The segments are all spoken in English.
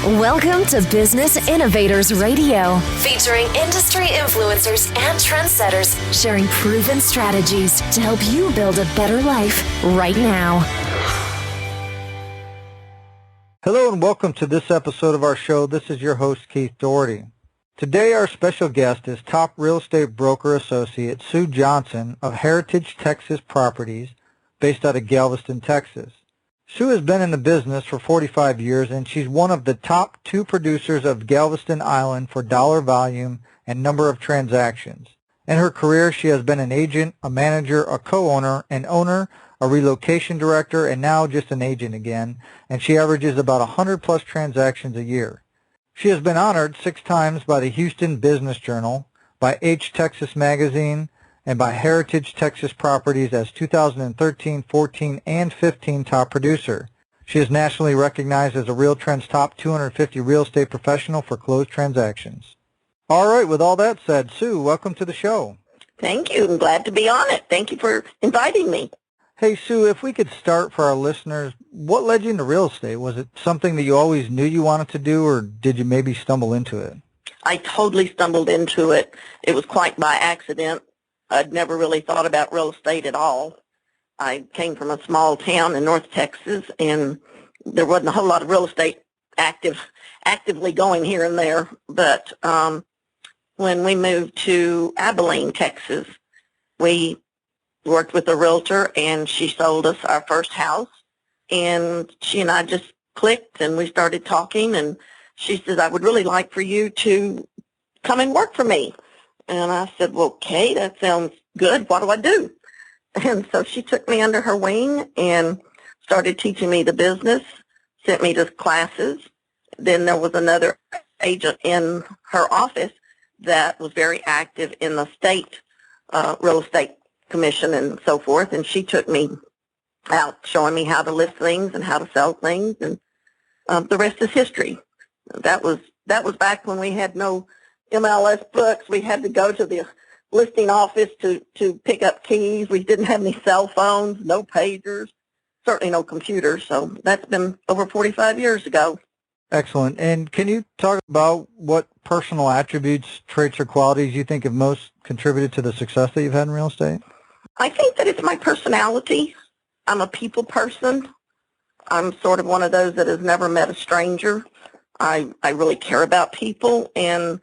Welcome to Business Innovators Radio, featuring industry influencers and trendsetters sharing proven strategies to help you build a better life right now. Hello and welcome to this episode of our show. This is your host, Keith Doherty. Today our special guest is top real estate broker associate Sue Johnson of Heritage Texas Properties based out of Galveston, Texas. Sue has been in the business for 45 years, and she's one of the top 2 producers of Galveston Island for dollar volume and number of transactions. In her career, she has been an agent, a manager, a co-owner, an owner, a relocation director, and now just an agent again, and she averages about 100-plus transactions a year. She has been honored 6 times by the Houston Business Journal, by H Texas Magazine, and by Heritage Texas Properties as 2013, 14, and 15 top producer. She is nationally recognized as a RealTrends top 250 real estate professional for closed transactions. All right, with all that said, Sue, welcome to the show. Thank you. I'm glad to be on it. Thank you for inviting me. Hey, Sue, if we could start for our listeners, what led you into real estate? Was it something that you always knew you wanted to do, or did you maybe stumble into it? I totally stumbled into it. It was quite by accident. I'd never really thought about real estate at all. I came from a small town in North Texas, and there wasn't a whole lot of real estate actively going here and there. But when we moved to Abilene, Texas, we worked with a realtor, and she sold us our first house. And she and I just clicked, and we started talking, and she says, I would really like for you to come and work for me. And I said, well, okay, that sounds good. What do I do? And so she took me under her wing and started teaching me the business, sent me to classes. Then there was another agent in her office that was very active in the state real estate commission and so forth. And she took me out showing me how to list things and how to sell things. And the rest is history. That was back when we had no MLS books. We had to go to the listing office to pick up keys. We didn't have any cell phones, no pagers, certainly no computers. So that's been over 45 years ago. Excellent. And can you talk about what personal attributes, traits, or qualities you think have most contributed to the success that you've had in real estate? I think that it's my personality. I'm a people person. I'm sort of one of those that has never met a stranger. I really care about people, and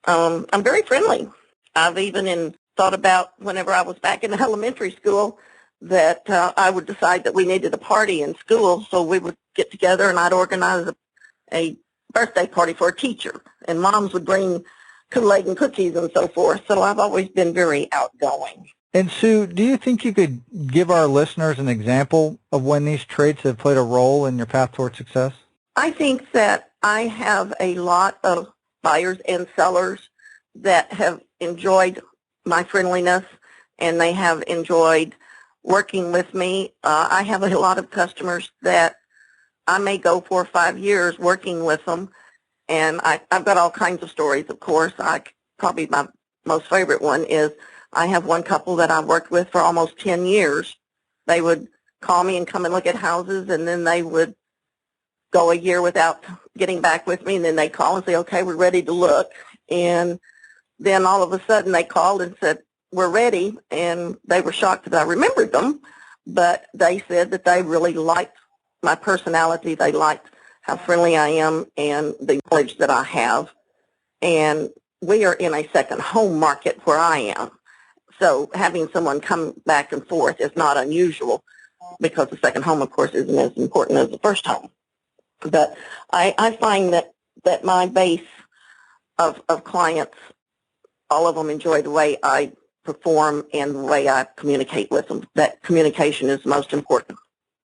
I'm very friendly. I've even thought about whenever I was back in elementary school that I would decide that we needed a party in school, so we would get together and I'd organize a birthday party for a teacher, and moms would bring Kool-Aid and cookies and so forth. So I've always been very outgoing. And Sue, do you think you could give our listeners an example of when these traits have played a role in your path toward success? I think that I have a lot of buyers and sellers that have enjoyed my friendliness, and they have enjoyed working with me. I have a lot of customers that I may go 4 or 5 years working with them, and I've got all kinds of stories, of course. Probably my most favorite one is I have one couple that I've worked with for almost 10 years. They would call me and come and look at houses, and then they would go a year without getting back with me, and then they call and say, okay, we're ready to look. And then all of a sudden they called and said, we're ready, and they were shocked that I remembered them, but they said that they really liked my personality. They liked how friendly I am and the knowledge that I have. And we are in a second home market where I am. So having someone come back and forth is not unusual, because the second home, of course, isn't as important as the first home. But I find that my base of clients, all of them enjoy the way I perform and the way I communicate with them. That communication is most important.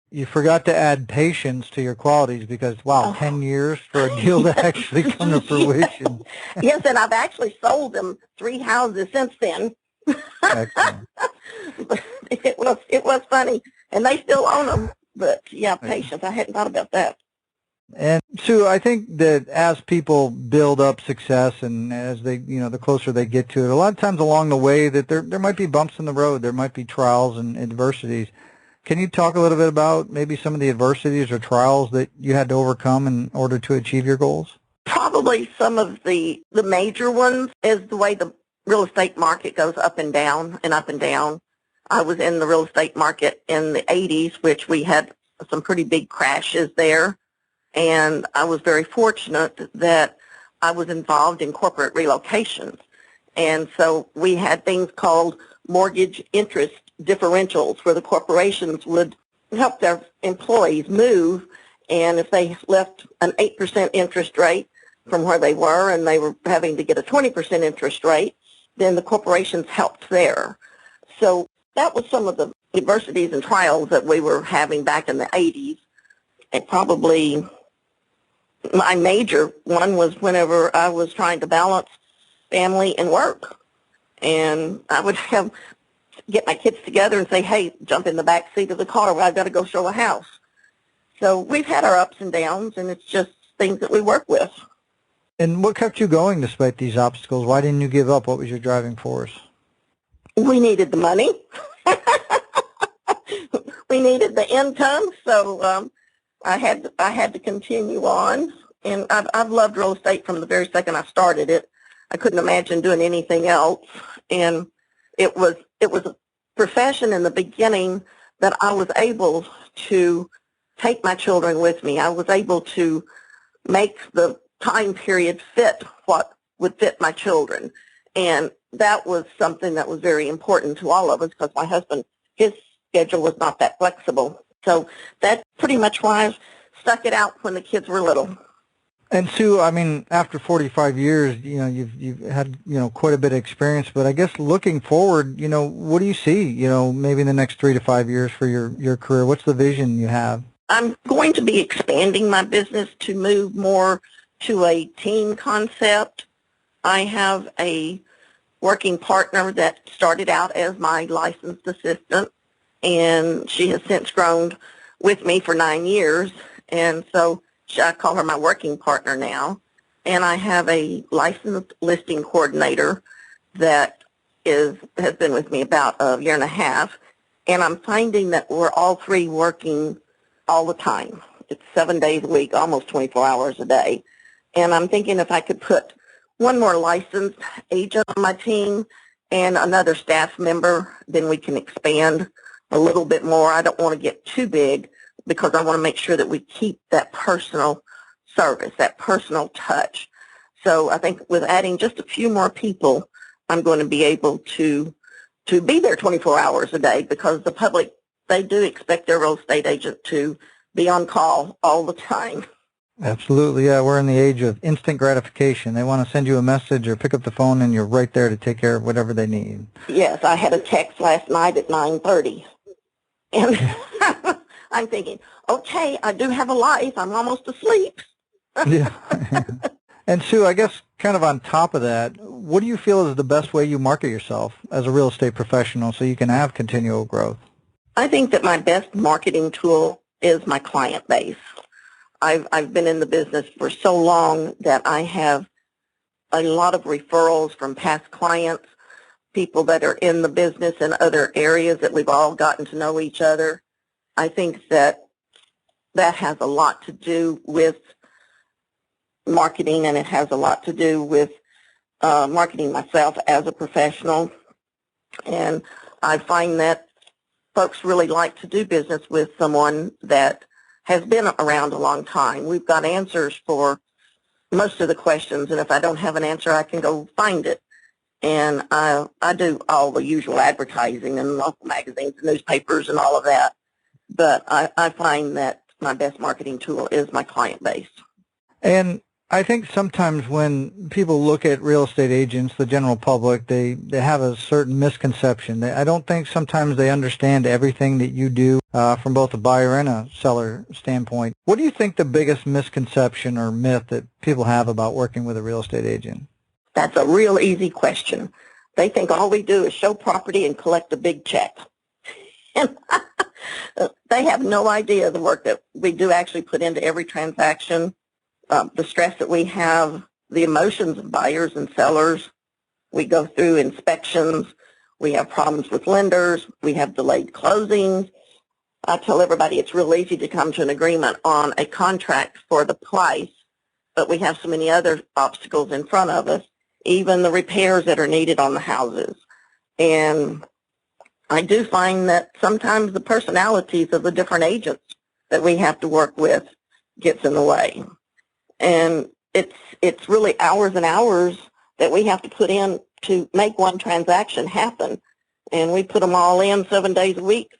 You forgot to add patience to your qualities because, wow, 10 years for a deal to actually come to fruition. Yes, and I've actually sold them 3 houses since then. Excellent. It was funny, and they still own them. But, yeah, patience. I hadn't thought about that. And Sue, I think that as people build up success and as they, the closer they get to it, a lot of times along the way that there might be bumps in the road, there might be trials and adversities. Can you talk a little bit about maybe some of the adversities or trials that you had to overcome in order to achieve your goals? Probably some of the major ones is the way the real estate market goes up and down and up and down. I was in the real estate market in the 80s, which we had some pretty big crashes there. And I was very fortunate that I was involved in corporate relocations. And so we had things called mortgage interest differentials where the corporations would help their employees move. And if they left an 8% interest rate from where they were and they were having to get a 20% interest rate, then the corporations helped there. So that was some of the adversities and trials that we were having back in the 80s. And probably my major one was whenever I was trying to balance family and work. And I would get my kids together and say, hey, jump in the back seat of the car. I've got to go show a house. So we've had our ups and downs, and it's just things that we work with. And what kept you going despite these obstacles? Why didn't you give up? What was your driving force? We needed the money. We needed the income, so I had to continue on. And I've loved real estate from the very second I started it. I couldn't imagine doing anything else. And it was a profession in the beginning that I was able to take my children with me. I was able to make the time period fit what would fit my children. And that was something that was very important to all of us because my husband, his schedule was not that flexible. So that's pretty much why I stuck it out when the kids were little. And Sue, I mean, after 45 years, you've had, quite a bit of experience, but I guess looking forward, what do you see, maybe in the next 3 to 5 years for your career? What's the vision you have? I'm going to be expanding my business to move more to a team concept. I have a working partner that started out as my licensed assistant, and she has since grown with me for 9 years, and so I call her my working partner now. And I have a licensed listing coordinator that has been with me about a year and a half, and I'm finding that we're all three working all the time. It's 7 days a week, almost 24 hours a day. And I'm thinking if I could put one more licensed agent on my team and another staff member, then we can expand a little bit more. I don't want to get too big because I want to make sure that we keep that personal service, that personal touch. So I think with adding just a few more people, I'm going to be able to be there 24 hours a day because the public, they do expect their real estate agent to be on call all the time. Absolutely, yeah. We're in the age of instant gratification. They want to send you a message or pick up the phone, and you're right there to take care of whatever they need. Yes, I had a text last night at 9:30, and I'm thinking, okay, I do have a life. I'm almost asleep. Yeah. And Sue, I guess kind of on top of that, what do you feel is the best way you market yourself as a real estate professional so you can have continual growth? I think that my best marketing tool is my client base. I've been in the business for so long that I have a lot of referrals from past clients, people that are in the business in other areas that we've all gotten to know each other. I think that has a lot to do with marketing, and it has a lot to do with marketing myself as a professional. And I find that folks really like to do business with someone that has been around a long time. We've got answers for most of the questions, and if I don't have an answer, I can go find it. And I do all the usual advertising in local magazines, newspapers, and all of that. But I find that my best marketing tool is my client base. And I think sometimes when people look at real estate agents, the general public, they have a certain misconception. I don't think sometimes they understand everything that you do from both a buyer and a seller standpoint. What do you think the biggest misconception or myth that people have about working with a real estate agent? That's a real easy question. They think all we do is show property and collect a big check. And they have no idea the work that we do actually put into every transaction. The stress that we have, the emotions of buyers and sellers. We go through inspections. We have problems with lenders. We have delayed closings. I tell everybody it's real easy to come to an agreement on a contract for the price, but we have so many other obstacles in front of us, even the repairs that are needed on the houses. And I do find that sometimes the personalities of the different agents that we have to work with gets in the way. And it's really hours and hours that we have to put in to make one transaction happen. And we put them all in 7 days a week.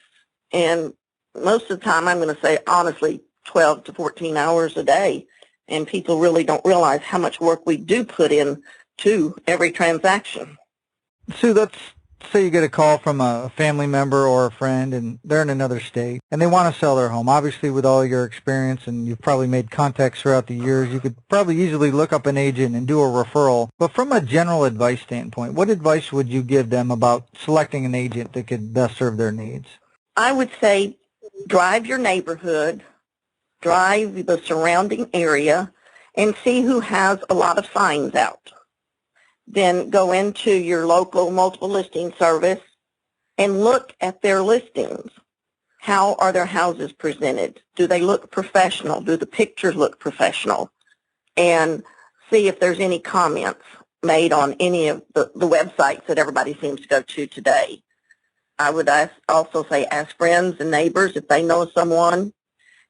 And most of the time, I'm going to say, honestly, 12 to 14 hours a day. And people really don't realize how much work we do put in to every transaction. Sue, let's say you get a call from a family member or a friend, and they're in another state, and they want to sell their home. Obviously, with all your experience, and you've probably made contacts throughout the years, you could probably easily look up an agent and do a referral. But from a general advice standpoint, what advice would you give them about selecting an agent that could best serve their needs? I would say drive your neighborhood, drive the surrounding area, and see who has a lot of signs out. Then go into your local multiple listing service and look at their listings. How are their houses presented? Do they look professional? Do the pictures look professional? And see if there's any comments made on any of the websites that everybody seems to go to today. I would also say ask friends and neighbors if they know someone,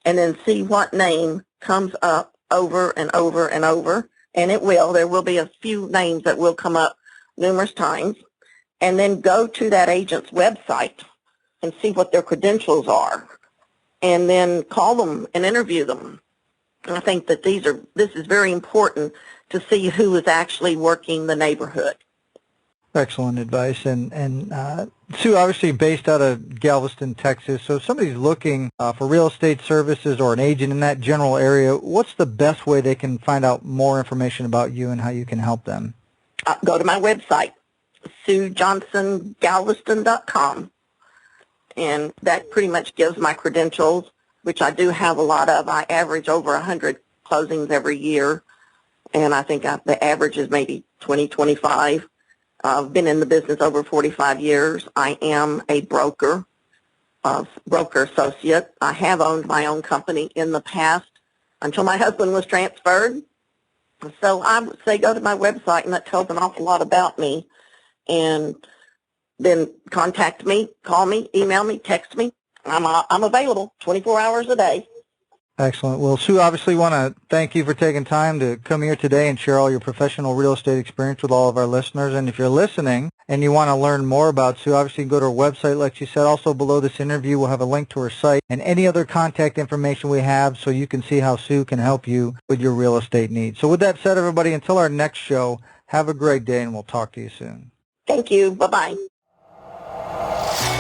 and then see what name comes up over and over and over. And it will. There will be a few names that will come up numerous times. And then go to that agent's website and see what their credentials are. And then call them and interview them. And I think that this is very important to see who is actually working the neighborhood. Excellent advice. And Sue, obviously based out of Galveston, Texas, so if somebody's looking for real estate services or an agent in that general area, what's the best way they can find out more information about you and how you can help them? Go to my website, SueJohnsonGalveston.com, and that pretty much gives my credentials, which I do have a lot of. I average over 100 closings every year, and I think the average is maybe 20, 25. I've been in the business over 45 years. I am a broker associate. I have owned my own company in the past until my husband was transferred. So I would say go to my website, and that tells an awful lot about me. And then contact me, call me, email me, text me. I'm available 24 hours a day. Excellent. Well, Sue, obviously want to thank you for taking time to come here today and share all your professional real estate experience with all of our listeners. And if you're listening and you want to learn more about Sue, obviously you can go to her website, like she said. Also below this interview, we'll have a link to her site and any other contact information we have so you can see how Sue can help you with your real estate needs. So with that said, everybody, until our next show, have a great day, and we'll talk to you soon. Thank you. Bye-bye.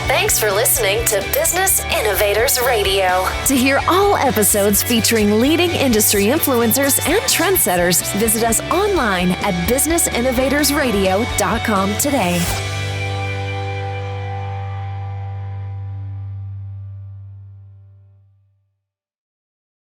Thanks for listening to Business Innovators Radio. To hear all episodes featuring leading industry influencers and trendsetters, visit us online at businessinnovatorsradio.com today.